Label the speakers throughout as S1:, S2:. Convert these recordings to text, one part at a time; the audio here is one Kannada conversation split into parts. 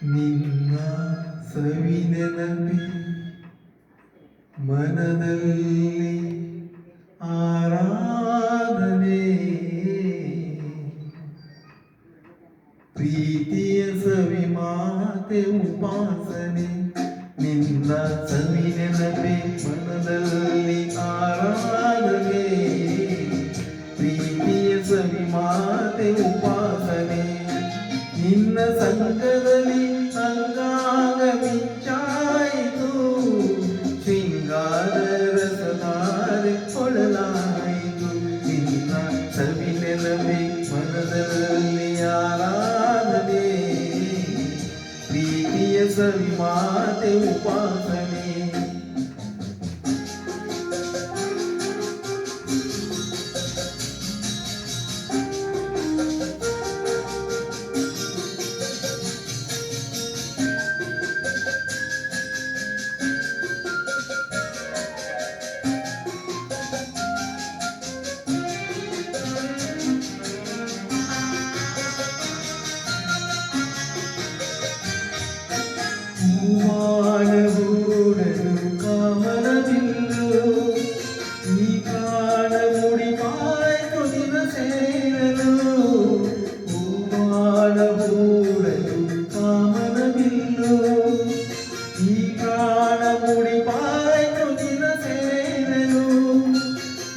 S1: ನಿನ್ನ ಸವಿನೆನಪಿ ಮನದಲ್ಲಿ ಆರಾಧನೆ ಪ್ರೀತಿಯ ಸವಿ ಮಾತೆ ಉಪಾಸನೆ ನಿನ್ನ ಸವಿನೆನಪಿ ಮನದಲ್ಲಿ ಆರಾಧನೆ ಪ್ರೀತಿಯ ಸವಿ ಮಾತೆ ಉಪಾಸನೆ ನಿನ್ನ ಸಂಘದಲ್ಲಿ ಅಂಗಾಂಗ ಮಿಂಚಾಯಿತು ಶೃಂಗಾರ ರಸಧಾರೆ ಕೊಡಲಾಯಿತು ನಿನ್ನ ಸವಿನೆನಪಿ ಮನದಲ್ಲಿ ಆರಾಧನೆ ಪ್ರೀತಿಯ ಸವಿ ಮಾತೆ ಉಪಾಸನೆ ಹೂವಾಡಗೂಡಲು ಕಾಮನವಿಲ್ಲು ಈ ಕಾಣ ಮುಡಿಪಾಯ್ತು ದಿನ ಸೇರಲು ಹೂವಾಡಗೂಡಲು ಕಾಮನವಿಲ್ಲು ಈ ಕಾಣ ಮುಡಿಪಾಯ್ತು ದಿನ ಸೇರಲು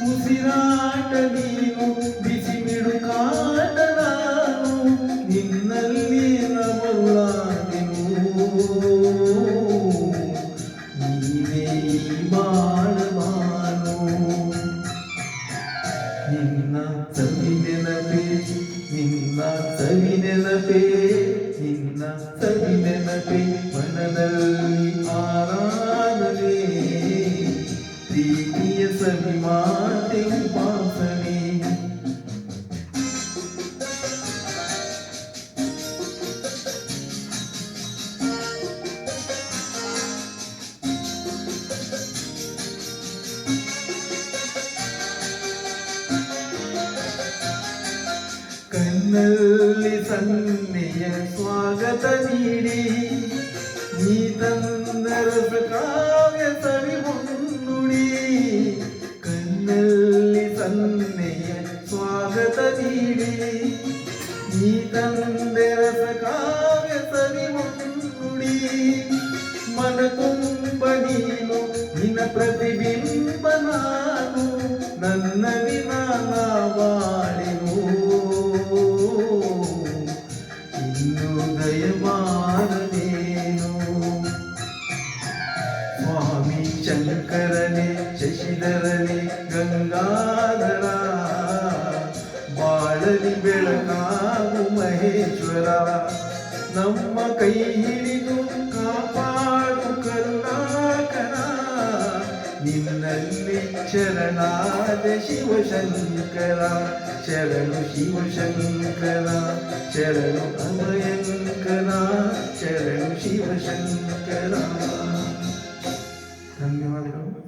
S1: ಉಸಿರಾಟ ನೀನು ಬಿಸಿ ಬಿಡು ಕಾಟ ನಾನು ನಿನ್ನಲ್ಲಿ ನಮರುಳಾದೆನು ನೀನೇ ಬಾಳವಾನು ನಿನ್ನ ಸವಿನೆನಪೆ ನಿನ್ನ ಸವಿನೆನಪೆ ನಿನ್ನ ಸವಿನೆನಪೆ ಮನದಲ್ಲಿ ಆರಾಧನೆ ಪ್ರೀತಿಯ ಸವಿ ಮಾತೆ ಉಪಾಸನೆ ಕಣ್ಣಲ್ಲಿ ಸನ್ನೆಯ ಸ್ವಾಗತ ನೀಡಿ ನೀ ತಂದ ರಸ ಕಾವ್ಯ ಸವಿ ಮುನ್ನುಡಿ ಕಣ್ಣಲ್ಲಿ ಸನ್ನೆಯ ಸ್ವಾಗತ ನೀಡಿ ನೀ ತಂದ ರಸ ಕಾವ್ಯ ಸವಿ ಮುನ್ನುಡಿ ಮನ ತುಂಬ ನೀನು ನಿನ್ನ ಪ್ರತಿಬಿಂಬ ನಾನು ನನ್ನ ವಿನಾನ ಬಾಳೆನು ಇನ್ನು ದಯಮಾನನೇನು ಸ್ವಾಮಿ ಶಂಕರನೇ ಶಶಿಧರನೇ ಗಂಗಾಧರ ಬಾಳಲಿ ಬೆಳಕಾಗು ಮಹೇಶ್ವರ ನಮ್ಮ ಕೈ ಹಿಡಿದು ಕಾಪಾಡು ಕರುಣಾಕರ ನಿನ್ನಲ್ಲಿ ಶರಣಾದ ಶಿವಶಂಕರ ಶರಣು ಶಿವಶಂಕರ ಶರಣು ಅಭಯಂಕರ ಶರಣು ಶಿವಶಂಕರ ಧನ್ಯವಾದಗಳು.